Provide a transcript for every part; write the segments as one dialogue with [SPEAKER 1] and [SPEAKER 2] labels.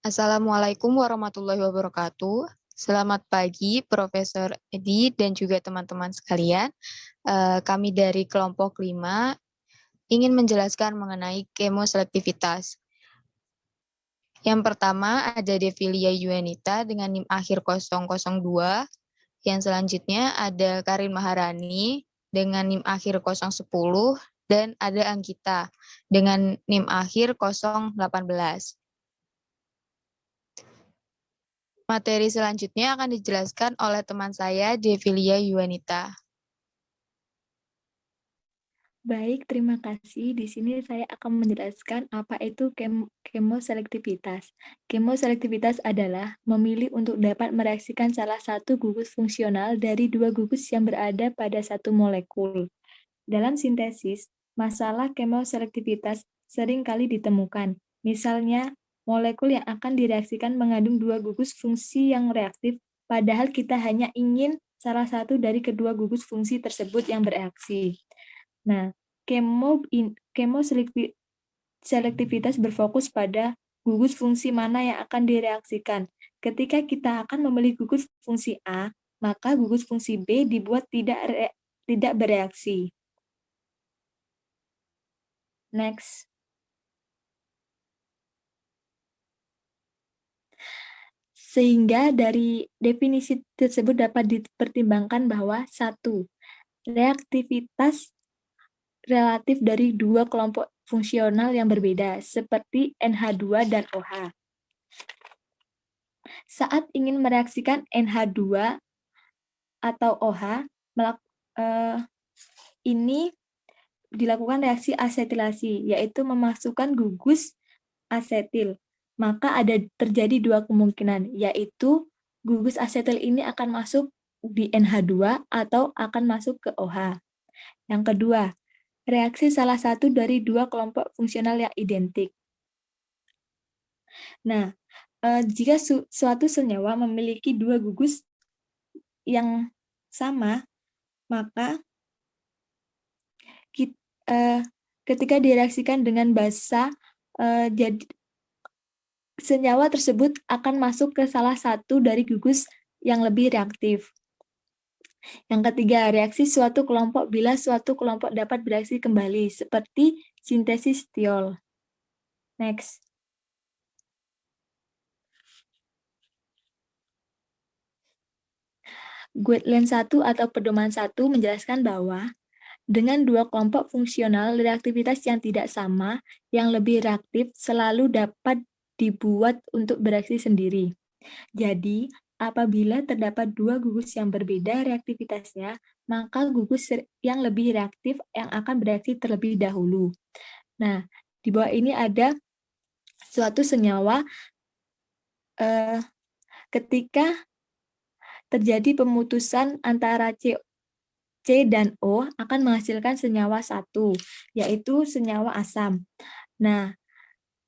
[SPEAKER 1] Assalamualaikum warahmatullahi wabarakatuh. Selamat pagi, Profesor Edi dan juga teman-teman sekalian. Kami dari kelompok 5 ingin menjelaskan mengenai kemoselektivitas. Yang pertama ada Devilia Yuanita dengan NIM akhir 002. Yang selanjutnya ada Karin Maharani dengan NIM akhir 010 dan ada Anggita dengan NIM akhir 018. Materi selanjutnya akan dijelaskan oleh teman saya, Devilia Yuanita.
[SPEAKER 2] Baik, terima kasih. Di sini saya akan menjelaskan apa itu kemoselektivitas. Kemoselektivitas adalah memilih untuk dapat mereaksikan salah satu gugus fungsional dari dua gugus yang berada pada satu molekul. Dalam sintesis, masalah kemoselektivitas sering kali ditemukan. Misalnya, molekul yang akan direaksikan mengandung dua gugus fungsi yang reaktif, padahal kita hanya ingin salah satu dari kedua gugus fungsi tersebut yang bereaksi. Nah, kemoselektivitas berfokus pada gugus fungsi mana yang akan direaksikan. Ketika kita akan memilih gugus fungsi A, maka gugus fungsi B dibuat tidak bereaksi. Next. Sehingga dari definisi tersebut dapat dipertimbangkan bahwa 1. Reaktivitas relatif dari dua kelompok fungsional yang berbeda, seperti NH2 dan OH. Saat ingin mereaksikan NH2 atau OH, ini dilakukan reaksi asetilasi, yaitu memasukkan gugus asetil. Maka ada terjadi dua kemungkinan, yaitu gugus asetil ini akan masuk di NH2 atau akan masuk ke OH. Yang kedua, reaksi salah satu dari dua kelompok fungsional yang identik. Nah, jika suatu senyawa memiliki dua gugus yang sama, maka ketika direaksikan dengan basa, jadi senyawa tersebut akan masuk ke salah satu dari gugus yang lebih reaktif. Yang ketiga, reaksi suatu kelompok bila suatu kelompok dapat bereaksi kembali, seperti sintesis tiol. Next. Guideline 1 atau pedoman 1 menjelaskan bahwa dengan dua kelompok fungsional, reaktivitas yang tidak sama, yang lebih reaktif, selalu dapat dibuat untuk bereaksi sendiri. Jadi, apabila terdapat dua gugus yang berbeda reaktivitasnya, maka gugus yang lebih reaktif yang akan bereaksi terlebih dahulu. Nah, di bawah ini ada suatu senyawa ketika terjadi pemutusan antara C dan O akan menghasilkan senyawa satu, yaitu senyawa asam. Nah,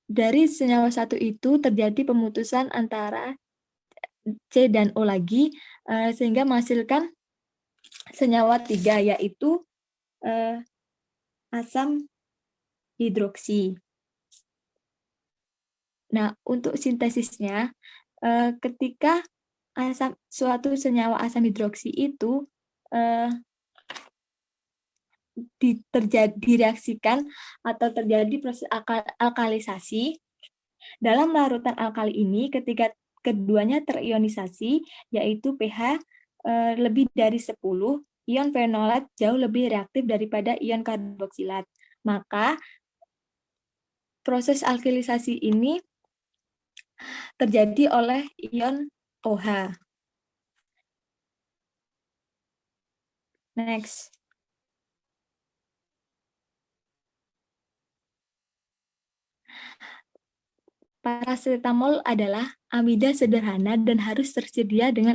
[SPEAKER 2] dari senyawa satu itu terjadi pemutusan antara C dan O lagi, sehingga menghasilkan senyawa 3, yaitu asam hidroksi. Nah, untuk sintesisnya, ketika suatu senyawa asam hidroksi itu direaksikan atau terjadi proses alkalisasi, dalam larutan alkali ini ketika keduanya terionisasi, yaitu pH lebih dari 10, ion fenolat jauh lebih reaktif daripada ion karboksilat. Maka proses alkilisasi ini terjadi oleh ion OH. Next. Parasetamol adalah amida sederhana dan harus tersedia dengan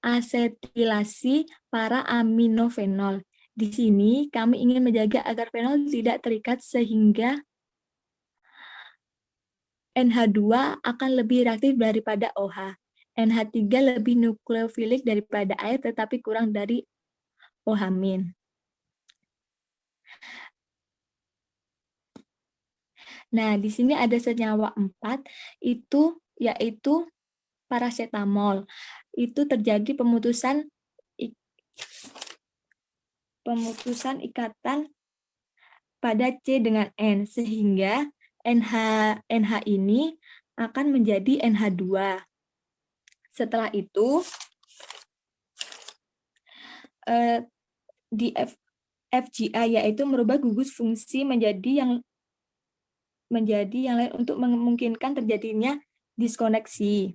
[SPEAKER 2] asetilasi para aminofenol. Di sini kami ingin menjaga agar fenol tidak terikat sehingga NH2 akan lebih reaktif daripada OH. NH3 lebih nukleofilik daripada air tetapi kurang dari OH-. Nah, di sini ada senyawa 4, itu yaitu paracetamol. Itu terjadi pemutusan ikatan pada C dengan N, sehingga NH ini akan menjadi NH2. Setelah itu, di FGA yaitu merubah gugus fungsi menjadi yang lain untuk memungkinkan terjadinya diskoneksi.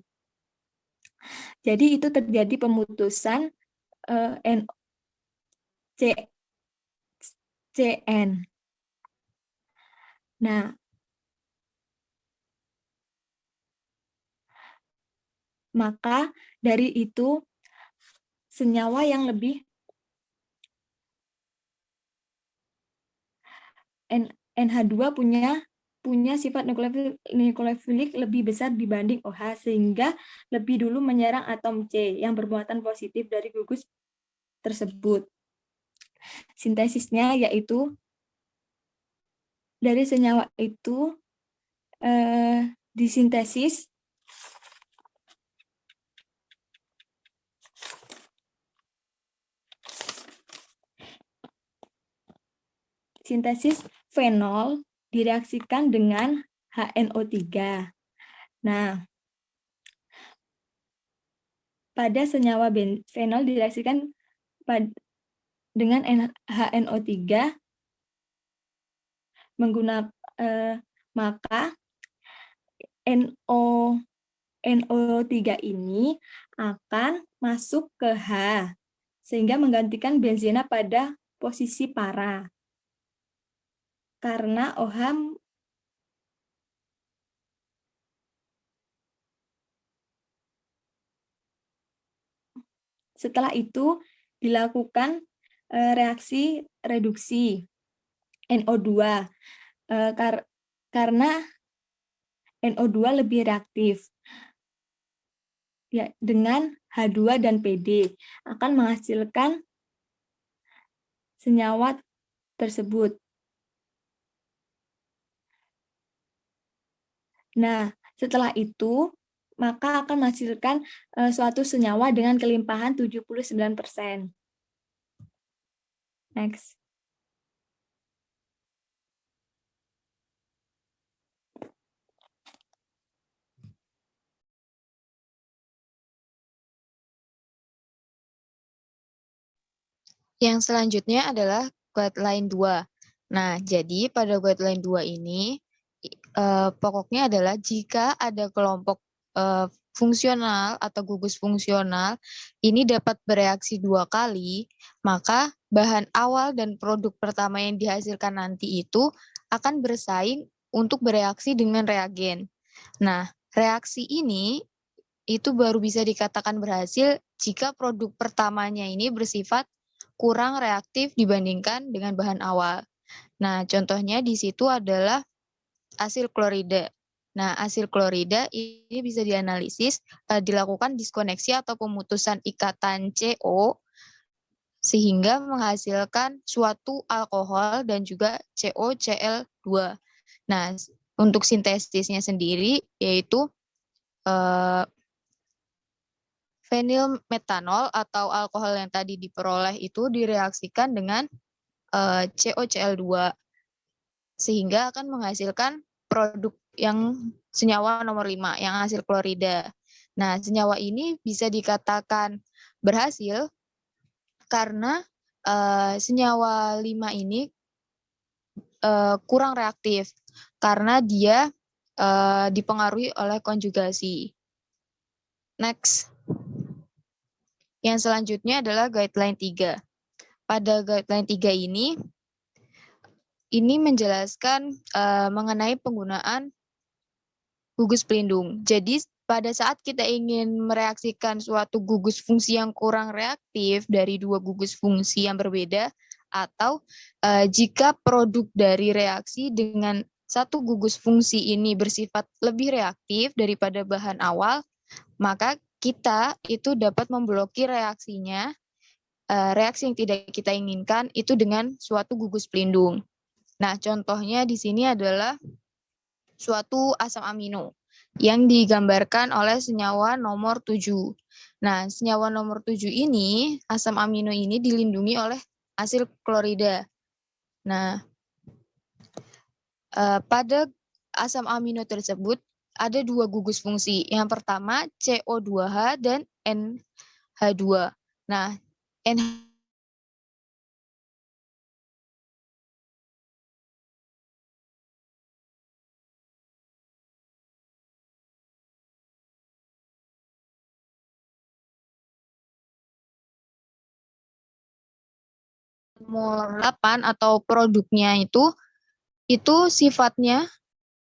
[SPEAKER 2] Jadi itu terjadi pemutusan CN. Nah, maka dari itu senyawa yang lebih NH2 punya sifat nukleofilik lebih besar dibanding OH, sehingga lebih dulu menyerang atom C yang bermuatan positif dari gugus tersebut. Sintesisnya yaitu dari senyawa itu disintesis fenol direaksikan dengan HNO3. Nah, pada senyawa fenol direaksikan dengan HNO3 menggunakan maka NO3 ini akan masuk ke H sehingga menggantikan benzena pada posisi para. Karena OH setelah itu dilakukan reaksi reduksi NO2 karena NO2 lebih reaktif ya, dengan H2 dan PD akan menghasilkan senyawa tersebut. Nah, setelah itu maka akan menghasilkan suatu senyawa dengan kelimpahan 79%. Next.
[SPEAKER 1] Yang selanjutnya adalah guideline 2. Nah, jadi pada guideline 2 ini pokoknya adalah jika ada kelompok fungsional atau gugus fungsional ini dapat bereaksi 2 kali, maka bahan awal dan produk pertama yang dihasilkan nanti itu akan bersaing untuk bereaksi dengan reagen. Nah, reaksi ini itu baru bisa dikatakan berhasil jika produk pertamanya ini bersifat kurang reaktif dibandingkan dengan bahan awal. Nah, contohnya di situ adalah asil klorida. Nah, asil klorida ini bisa dianalisis, dilakukan diskoneksi atau pemutusan ikatan CO sehingga menghasilkan suatu alkohol dan juga COCl2. Nah, untuk sintesisnya sendiri yaitu fenil metanol atau alkohol yang tadi diperoleh itu direaksikan dengan COCl2 sehingga akan menghasilkan produk yang senyawa nomor 5 yang asil klorida. Nah, senyawa ini bisa dikatakan berhasil karena senyawa 5 ini kurang reaktif karena dia dipengaruhi oleh konjugasi. Next. Yang selanjutnya adalah guideline 3. Pada guideline 3 ini menjelaskan mengenai penggunaan gugus pelindung. Jadi pada saat kita ingin mereaksikan suatu gugus fungsi yang kurang reaktif dari 2 gugus fungsi yang berbeda, atau jika produk dari reaksi dengan satu gugus fungsi ini bersifat lebih reaktif daripada bahan awal, maka kita itu dapat memblokir reaksinya, reaksi yang tidak kita inginkan itu dengan suatu gugus pelindung. Nah, contohnya di sini adalah suatu asam amino yang digambarkan oleh senyawa nomor 7. Nah, senyawa nomor 7 ini, asam amino ini dilindungi oleh asil klorida. Nah, pada asam amino tersebut ada dua gugus fungsi. Yang pertama CO2H dan NH2. Nah, NH nomor 8 atau produknya itu sifatnya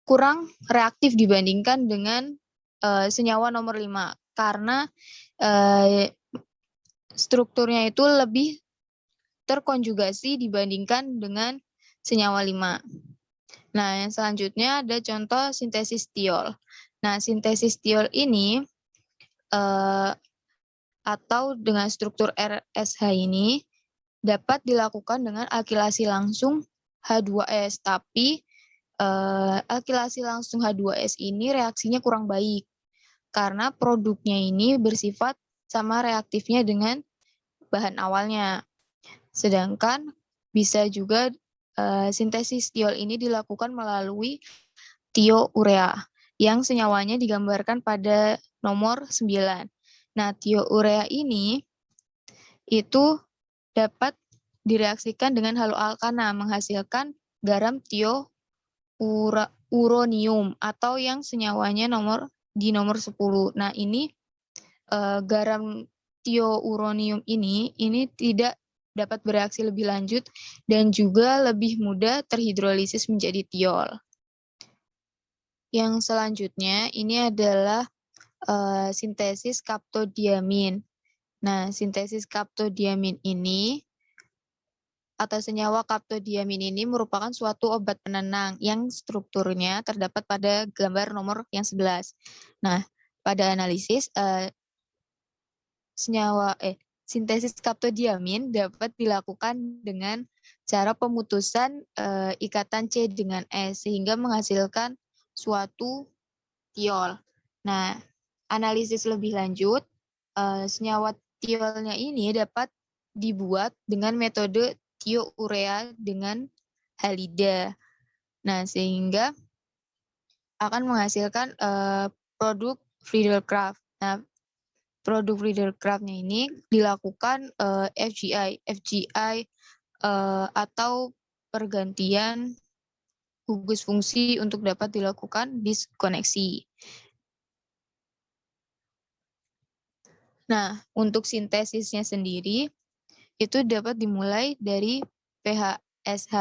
[SPEAKER 1] kurang reaktif dibandingkan dengan senyawa nomor 5 karena strukturnya itu lebih terkonjugasi dibandingkan dengan senyawa 5. Nah, yang selanjutnya ada contoh sintesis tiol. Nah, sintesis tiol ini atau dengan struktur RSH ini dapat dilakukan dengan alkilasi langsung H2S, tapi alkilasi langsung H2S ini reaksinya kurang baik karena produknya ini bersifat sama reaktifnya dengan bahan awalnya. Sedangkan bisa juga sintesis tiol ini dilakukan melalui tiourea yang senyawanya digambarkan pada nomor 9. Nah, tiourea ini itu dapat direaksikan dengan haloalkana menghasilkan garam uronium atau yang senyawanya di nomor 10. Nah, ini garam tiouronium ini tidak dapat bereaksi lebih lanjut dan juga lebih mudah terhidrolisis menjadi tiol. Yang selanjutnya ini adalah sintesis kaptodiamin. Nah, sintesis kaptodiamin ini atau senyawa kaptodiamin ini merupakan suatu obat penenang yang strukturnya terdapat pada gambar nomor yang 11. Nah, pada analisis sintesis kaptodiamin dapat dilakukan dengan cara pemutusan ikatan C dengan S sehingga menghasilkan suatu tiol. Nah, analisis lebih lanjut, senyawa tiolnya ini dapat dibuat dengan metode tiourea dengan halida. Nah, sehingga akan menghasilkan produk Friedel-Crafts. Nah, produk Friedel-Crafts-nya ini dilakukan FGI atau pergantian gugus fungsi untuk dapat dilakukan diskoneksi. Nah, untuk sintesisnya sendiri itu dapat dimulai dari PHSH.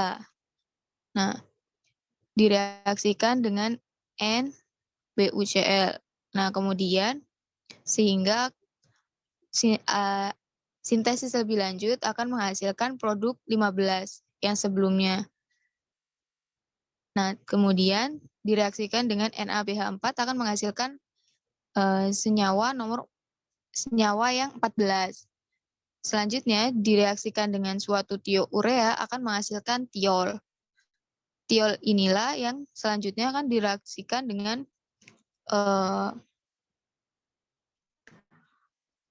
[SPEAKER 1] Nah, direaksikan dengan NBuCl. Nah, kemudian sehingga sintesis lebih lanjut akan menghasilkan produk 15 yang sebelumnya. Nah, kemudian direaksikan dengan NaBH4 akan menghasilkan senyawa yang 14. Selanjutnya direaksikan dengan suatu tiourea akan menghasilkan tiol. Tiol inilah yang selanjutnya akan direaksikan dengan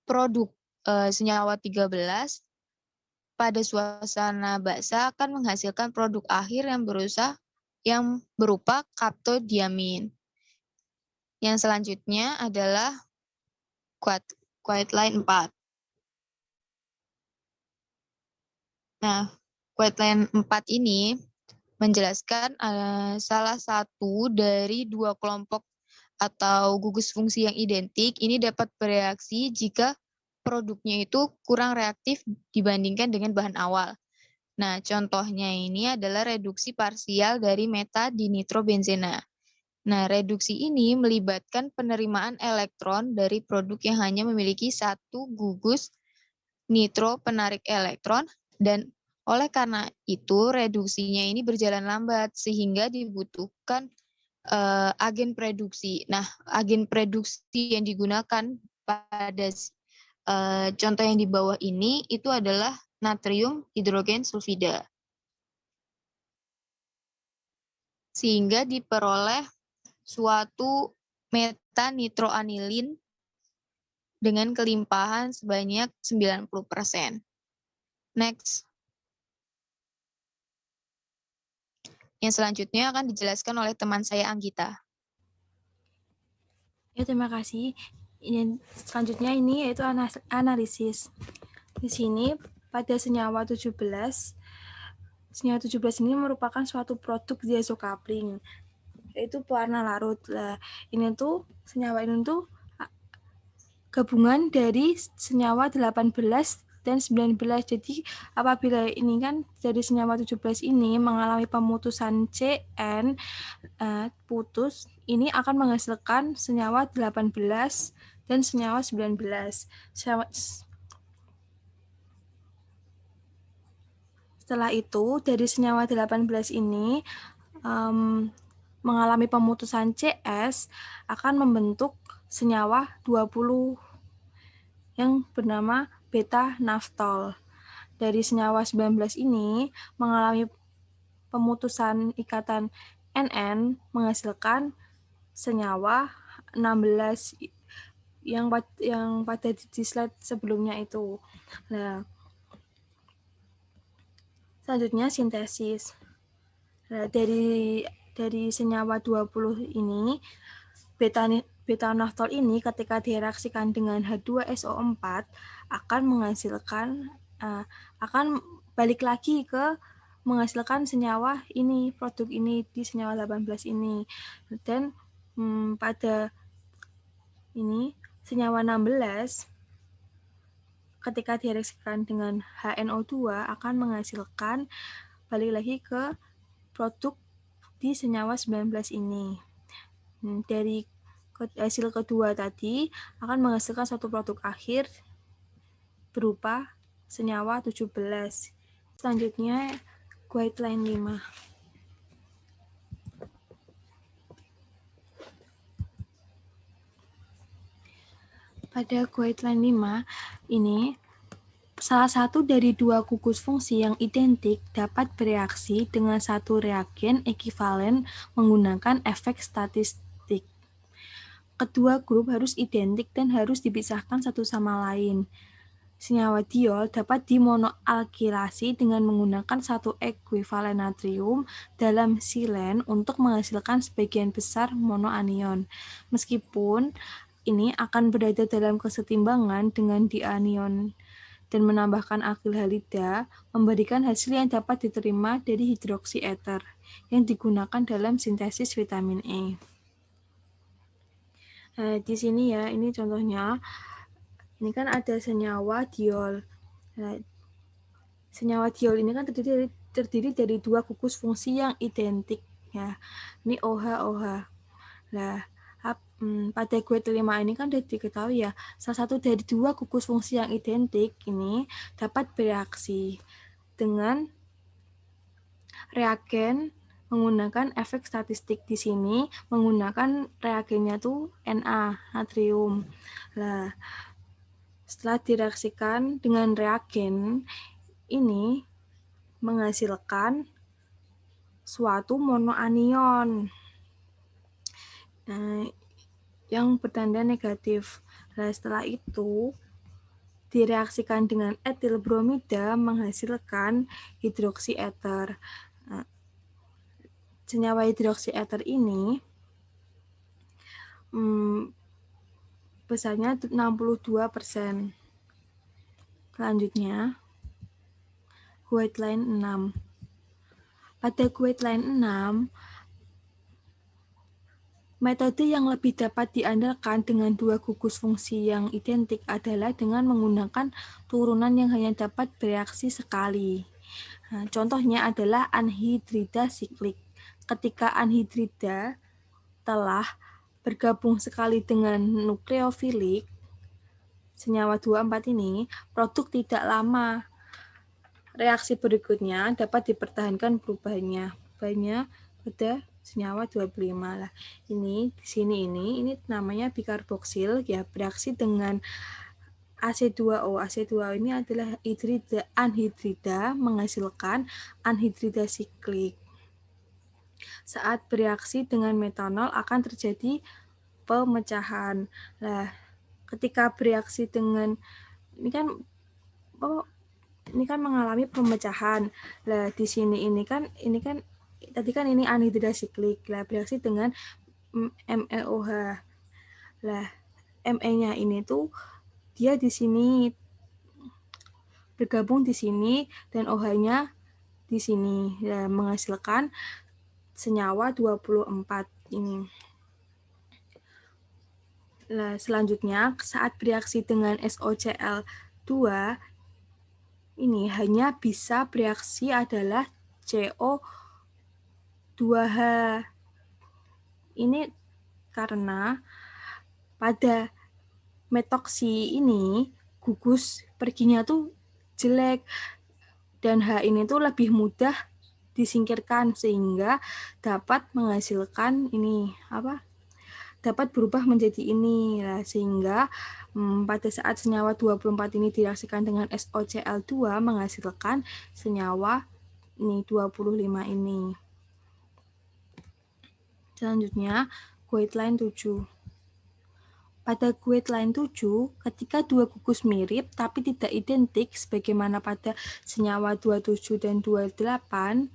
[SPEAKER 1] produk senyawa 13 pada suasana basa akan menghasilkan produk akhir yang berupa kaptodiamin. Yang selanjutnya adalah Quaternion 4. Nah, Quaternion 4 ini menjelaskan salah satu dari dua kelompok atau gugus fungsi yang identik ini dapat bereaksi jika produknya itu kurang reaktif dibandingkan dengan bahan awal. Nah, contohnya ini adalah reduksi parsial dari metadinitrobenzena. Nah, reduksi ini melibatkan penerimaan elektron dari produk yang hanya memiliki satu gugus nitro penarik elektron dan oleh karena itu reduksinya ini berjalan lambat sehingga dibutuhkan agen produksi. Nah, agen produksi yang digunakan pada contoh yang di bawah ini itu adalah natrium hidrogen sulfida. Sehingga diperoleh suatu metanitroanilin dengan kelimpahan sebanyak 90%. Next. Yang selanjutnya akan dijelaskan oleh teman saya Anggita.
[SPEAKER 3] Ya, terima kasih. Selanjutnya ini yaitu analisis. Di sini pada senyawa 17 ini merupakan suatu produk diazokapling, yaitu pewarna larut. Nah, ini tuh senyawa ini tuh gabungan dari senyawa 18 dan 19. Jadi apabila ini kan dari senyawa 17 ini mengalami pemutusan CN putus, ini akan menghasilkan senyawa 18 dan senyawa 19. Setelah itu dari senyawa 18 ini mengalami pemutusan CS akan membentuk senyawa 20 yang bernama beta naftol. Dari senyawa 19 ini mengalami pemutusan ikatan NN menghasilkan senyawa 16 yang pada di slide sebelumnya itu. Nah, selanjutnya sintesis. Nah, dari senyawa 20 ini beta naftol ini ketika direaksikan dengan H2SO4 akan menghasilkan akan balik lagi ke menghasilkan senyawa ini, produk ini di senyawa 18 ini. Dan pada ini senyawa 16 ketika direaksikan dengan HNO2 akan menghasilkan balik lagi ke produk di senyawa 19 ini. Dari hasil kedua tadi akan menghasilkan satu produk akhir berupa senyawa 17. Selanjutnya guideline 5. Pada guideline 5 ini salah satu dari dua gugus fungsi yang identik dapat bereaksi dengan satu reagen ekivalen menggunakan efek statistik. Kedua grup harus identik dan harus dipisahkan satu sama lain. Senyawa diol dapat dimonoalkilasi dengan menggunakan satu ekuivalen natrium dalam silen untuk menghasilkan sebagian besar monoanion. Meskipun ini akan berada dalam kesetimbangan dengan dianion dan menambahkan alkil halida, memberikan hasil yang dapat diterima dari hidroksi eter yang digunakan dalam sintesis vitamin E. Nah, di sini ya, ini contohnya. Ini kan ada senyawa diol. Nah, senyawa diol ini kan terdiri dari dua gugus fungsi yang identik. Ya. Ini OH-OH. Nah, pada guideline 5 ini kan sudah diketahui ya, salah satu dari dua gugus fungsi yang identik ini dapat bereaksi dengan reagen menggunakan efek statistik. Di sini menggunakan reagennya tuh Na, natrium. Nah, setelah direaksikan dengan reagen ini menghasilkan suatu monoanion. Nah, yang bertanda negatif. Nah, setelah itu direaksikan dengan etil bromida menghasilkan hidroksi eter. Nah, senyawa hidroksi eter ini besarnya 62%. Selanjutnya, guideline 6. Pada guideline 6, metode yang lebih dapat diandalkan dengan dua gugus fungsi yang identik adalah dengan menggunakan turunan yang hanya dapat bereaksi sekali. Nah, contohnya adalah anhidrida siklik. Ketika anhidrida telah bergabung sekali dengan nukleofilik, senyawa 24 ini, produk tidak lama. Reaksi berikutnya dapat dipertahankan perubahannya pada senyawa 25 lah. Ini di sini ini namanya bikarboksil ya, bereaksi dengan AC2O. AC2O ini adalah anhidrida menghasilkan anhidrida siklik. Saat bereaksi dengan metanol akan terjadi pemecahan. Nah, ketika bereaksi dengan ini kan mengalami pemecahan. Nah, di sini ini kan tadi kan ini anhidra siklik. Nah, bereaksi dengan MeOH. Nah, Me-nya ini tuh dia di sini bergabung di sini dan OH-nya di sini. Nah, menghasilkan senyawa 24 ini. Nah, selanjutnya saat bereaksi dengan SOCl2 ini hanya bisa bereaksi adalah CO2H. Ini karena pada metoksi ini gugus perginya tuh jelek dan H ini tuh lebih mudah disingkirkan sehingga dapat menghasilkan ini dapat berubah menjadi ini. Nah, sehingga pada saat senyawa 24 ini direaksikan dengan SOCl2 menghasilkan senyawa ini 25 ini. Selanjutnya, guideline 7. Pada guideline 7, ketika dua gugus mirip tapi tidak identik sebagaimana pada senyawa 27 dan 28,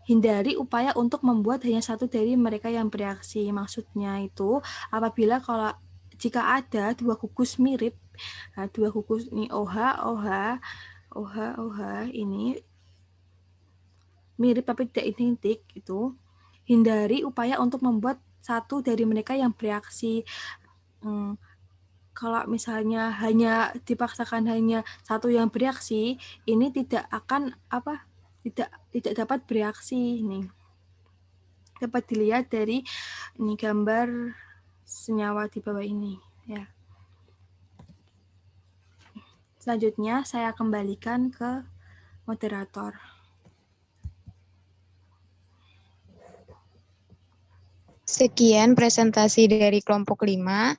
[SPEAKER 3] hindari upaya untuk membuat hanya satu dari mereka yang bereaksi. Maksudnya itu apabila jika ada dua gugus mirip, dua gugus ini OH ini mirip tapi tidak identik, itu hindari upaya untuk membuat satu dari mereka yang bereaksi. Kalau misalnya hanya dipaksakan hanya satu yang bereaksi, ini tidak akan tidak dapat bereaksi. Ini dapat dilihat dari ini gambar senyawa di bawah ini ya. Selanjutnya saya kembalikan ke moderator.
[SPEAKER 1] Sekian presentasi dari kelompok 5.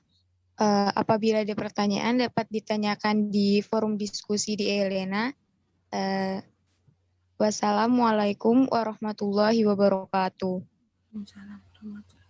[SPEAKER 1] Apabila ada pertanyaan dapat ditanyakan di forum diskusi di Elena. Wassalamualaikum warahmatullahi wabarakatuh.
[SPEAKER 3] Waalaikumsalam warahmatullahi wabarakatuh.